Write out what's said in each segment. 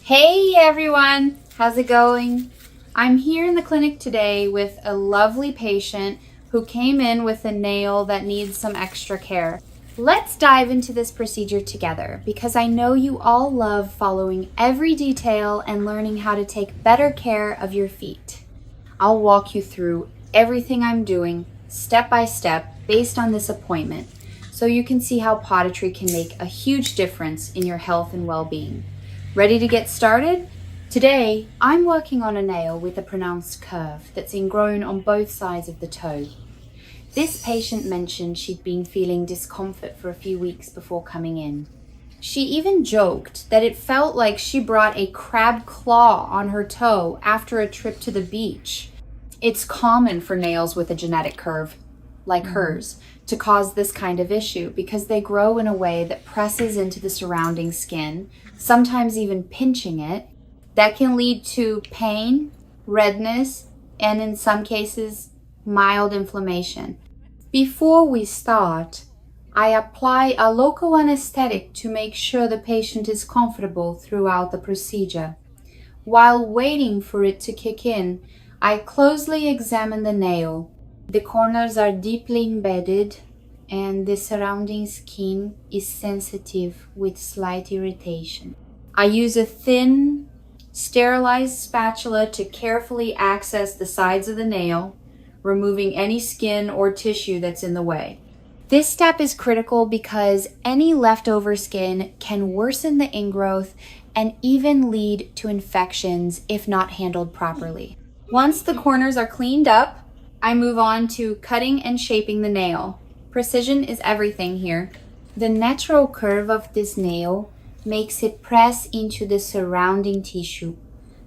Hey everyone, how's it going? I'm here in the clinic today with a lovely patient who came in with a nail that needs some extra care. Let's dive into this procedure together because I know you all love following every detail and learning how to take better care of your feet. I'll walk you through everything I'm doing step by step based on this appointment so you can see how podiatry can make a huge difference in your health and well-being. Ready to get started? Today, I'm working on a nail with a pronounced curve that's ingrown on both sides of the toe. This patient mentioned she'd been feeling discomfort for a few weeks before coming in. She even joked that it felt like she brought a crab claw on her toe after a trip to the beach. It's common for nails with a genetic curve, like hers, to cause this kind of issue because they grow in a way that presses into the surrounding skin, sometimes even pinching it. That can lead to pain, redness, and in some cases, mild inflammation. Before we start, I apply a local anesthetic to make sure the patient is comfortable throughout the procedure. While waiting for it to kick in, I closely examine the nail. The corners are deeply embedded and the surrounding skin is sensitive with slight irritation. I use a thin, sterilized spatula to carefully access the sides of the nail, removing any skin or tissue that's in the way. This step is critical because any leftover skin can worsen the ingrowth and even lead to infections if not handled properly. Once the corners are cleaned up, I move on to cutting and shaping the nail. Precision is everything here. The natural curve of this nail makes it press into the surrounding tissue,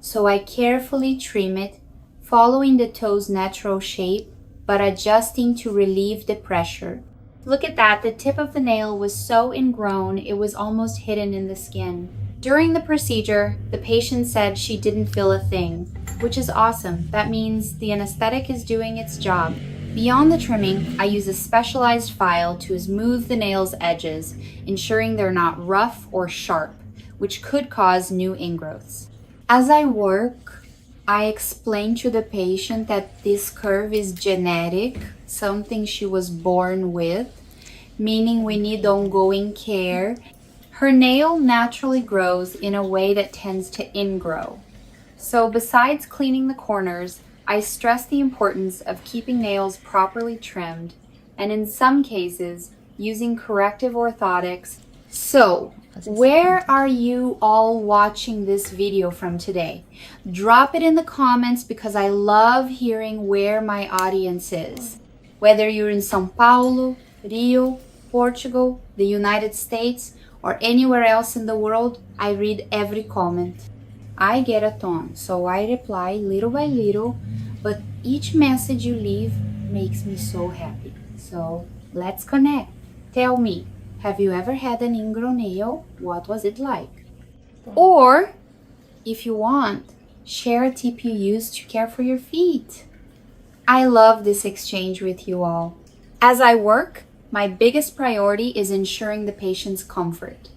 so I carefully trim it, following the toe's natural shape, but adjusting to relieve the pressure. Look at that, the tip of the nail was so ingrown it was almost hidden in the skin. During the procedure, the patient said she didn't feel a thing, which is awesome. That means the anesthetic is doing its job. Beyond the trimming, I use a specialized file to smooth the nail's edges, ensuring they're not rough or sharp, which could cause new ingrowths. As I work, I explain to the patient that this curve is genetic, something she was born with, meaning we need ongoing care. Her nail naturally grows in a way that tends to ingrow. So besides cleaning the corners, I stress the importance of keeping nails properly trimmed and in some cases, using corrective orthotics. So, where are you all watching this video from today? Drop it in the comments because I love hearing where my audience is. Whether you're in São Paulo, Rio, Portugal, the United States, or anywhere else in the world, I read every comment. I get a ton, so I reply little by little, but each message you leave makes me so happy. So let's connect. Tell me, have you ever had an ingrown nail? What was it like? Or, if you want, share a tip you use to care for your feet. I love this exchange with you all. As I work, my biggest priority is ensuring the patient's comfort.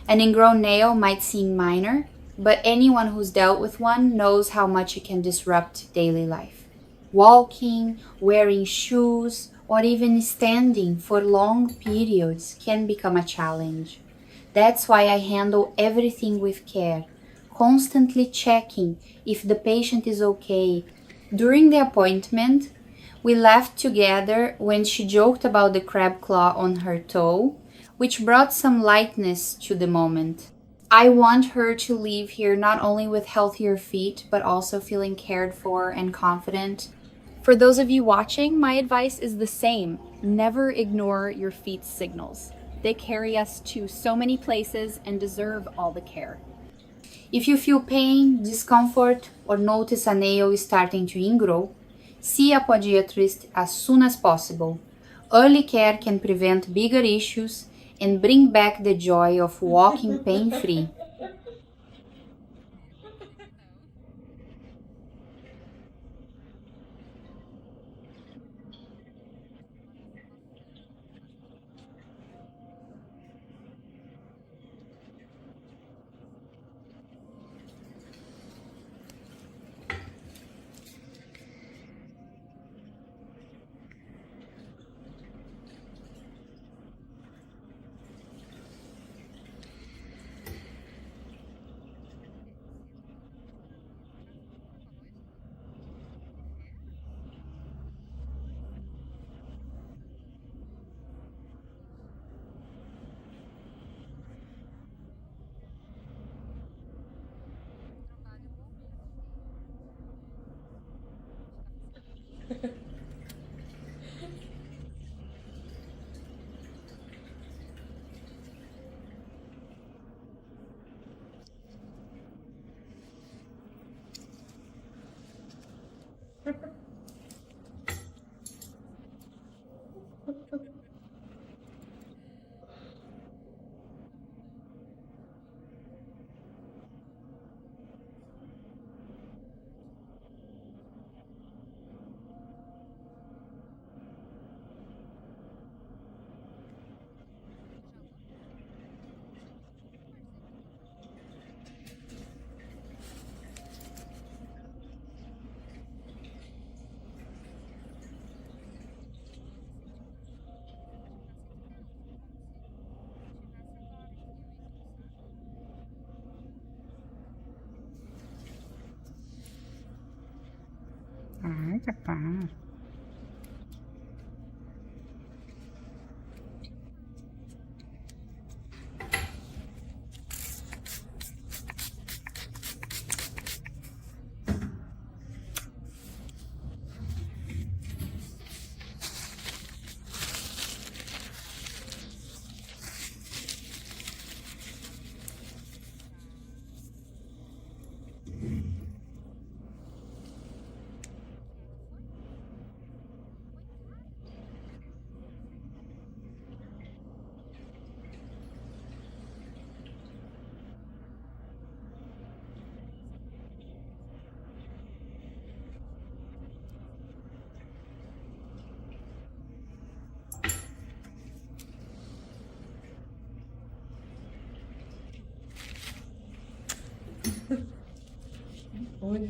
An ingrown nail might seem minor, but anyone who's dealt with one knows how much it can disrupt daily life. Walking, wearing shoes, or even standing for long periods can become a challenge. That's why I handle everything with care, constantly checking if the patient is okay. During the appointment, we laughed together when she joked about the crab claw on her toe, which brought some lightness to the moment. I want her to leave here not only with healthier feet, but also feeling cared for and confident. For those of you watching, my advice is the same. Never ignore your feet's signals. They carry us to so many places and deserve all the care. If you feel pain, discomfort, or notice a nail starting to ingrow, see a podiatrist as soon as possible. Early care can prevent bigger issues and bring back the joy of walking pain-free. จากฟ้าโอ้ย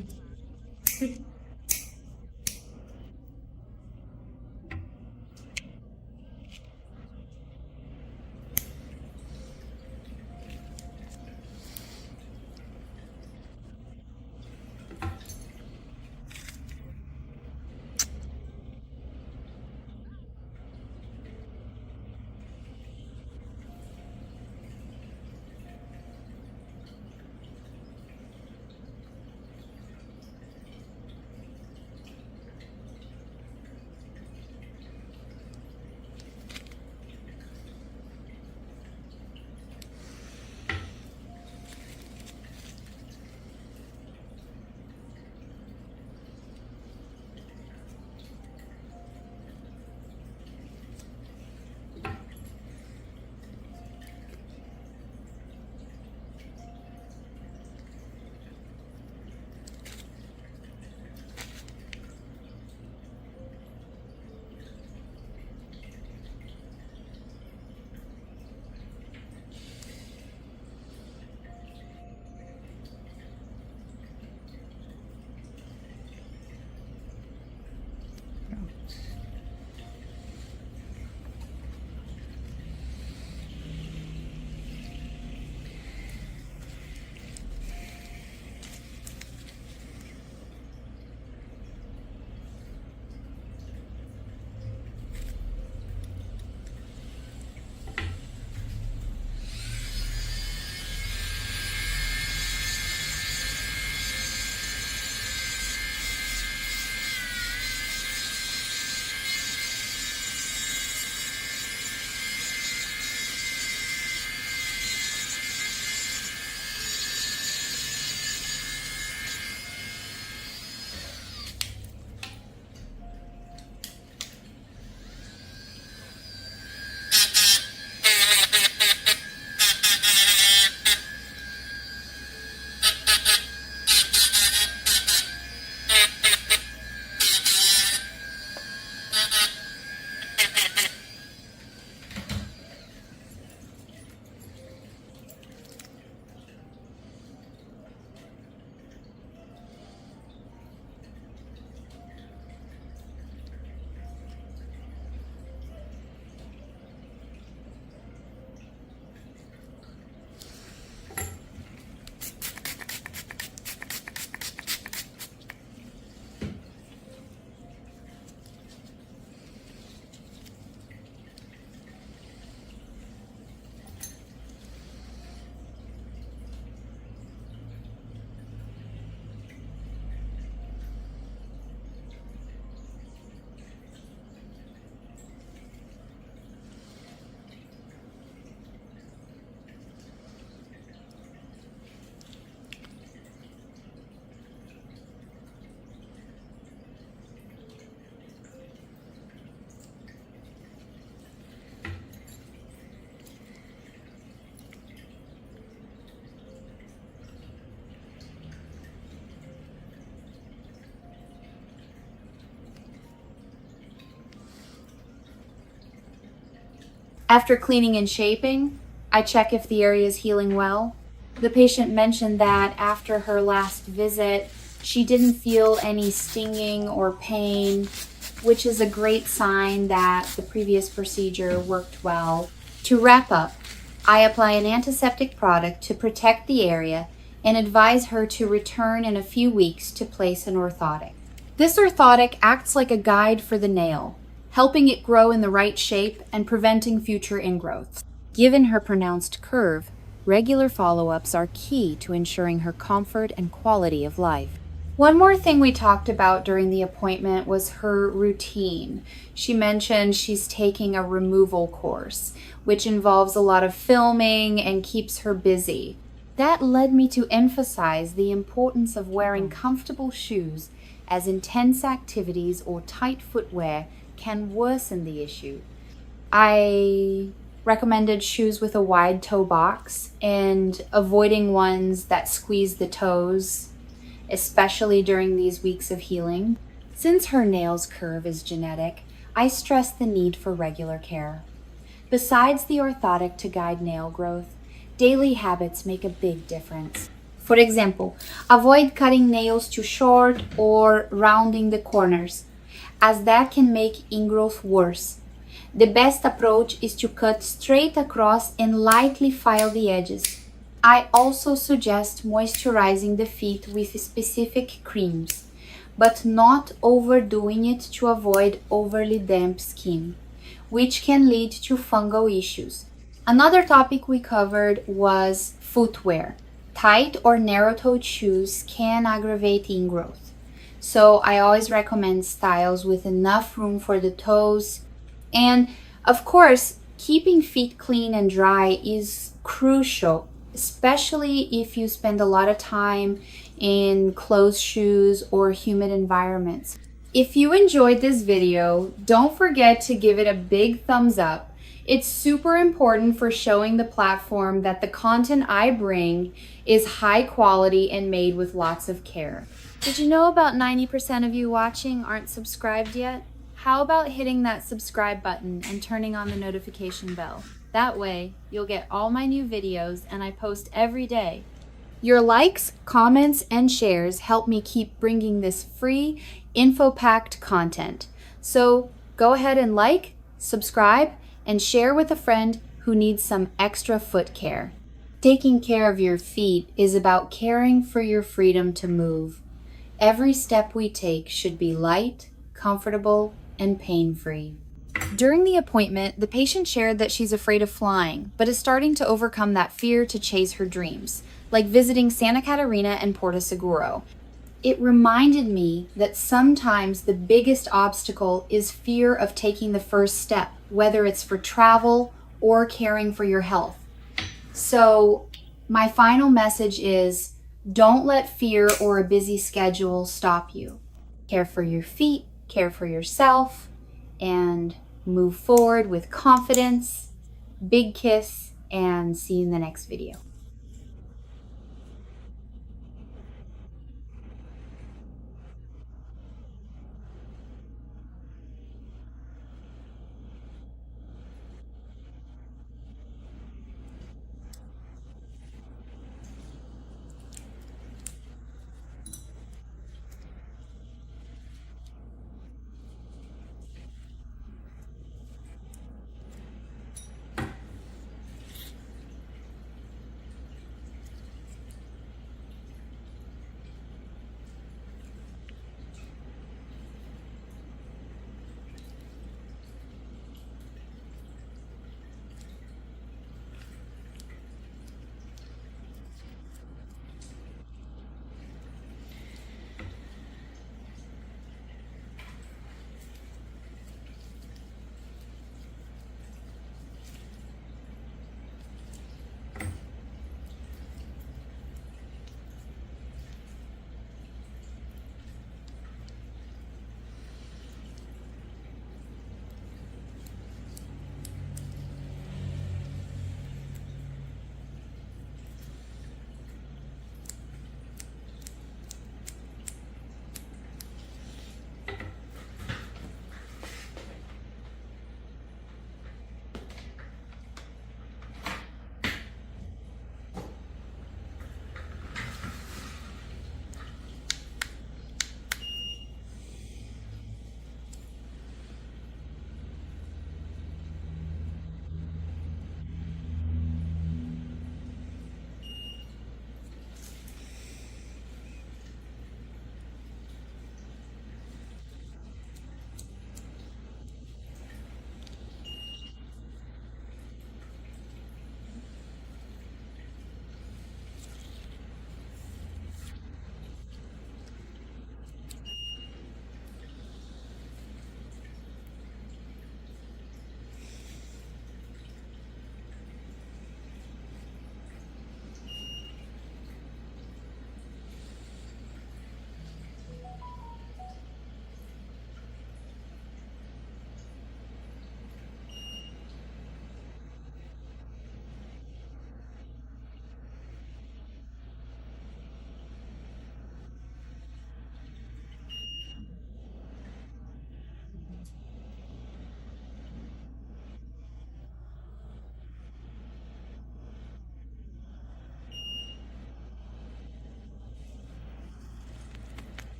After cleaning and shaping, I check if the area is healing well. The patient mentioned that after her last visit, she didn't feel any stinging or pain, which is a great sign that the previous procedure worked well. To wrap up, I apply an antiseptic product to protect the area and advise her to return in a few weeks to place an orthotic. This orthotic acts like a guide for the nail, helping it grow in the right shape and preventing future ingrowths. Given her pronounced curve, regular follow-ups are key to ensuring her comfort and quality of life. One more thing we talked about during the appointment was her routine. She mentioned she's taking a removal course, which involves a lot of filming and keeps her busy. That led me to emphasize the importance of wearing comfortable shoes, as intense activities or tight footwear can worsen the issue. I recommended shoes with a wide toe box and avoiding ones that squeeze the toes, especially during these weeks of healing. Since her nail's curve is genetic, I stress the need for regular care. Besides the orthotic to guide nail growth, daily habits make a big difference. For example, avoid cutting nails too short or rounding the corners, as that can make ingrowth worse. The best approach is to cut straight across and lightly file the edges. I also suggest moisturizing the feet with specific creams, but not overdoing it to avoid overly damp skin, which can lead to fungal issues. Another topic we covered was footwear. Tight or narrow-toed shoes can aggravate ingrowth, so I always recommend styles with enough room for the toes. And of course, keeping feet clean and dry is crucial, especially if you spend a lot of time in closed shoes or humid environments. If you enjoyed this video, don't forget to give it a big thumbs up. It's super important for showing the platform that the content I bring is high quality and made with lots of care. Did you know about 90% of you watching aren't subscribed yet? How about hitting that subscribe button and turning on the notification bell? That way, you'll get all my new videos, and I post every day. Your likes, comments, and shares help me keep bringing this free, info-packed content. So go ahead and like, subscribe, and share with a friend who needs some extra foot care. Taking care of your feet is about caring for your freedom to move. Every step we take should be light, comfortable, and pain-free. During the appointment, the patient shared that she's afraid of flying, but is starting to overcome that fear to chase her dreams, like visiting Santa Catarina and Porto Seguro. It reminded me that sometimes the biggest obstacle is fear of taking the first step, whether it's for travel or caring for your health. So my final message is, don't let fear or a busy schedule stop you. Care for your feet, care for yourself, and move forward with confidence. Big kiss, and see you in the next video.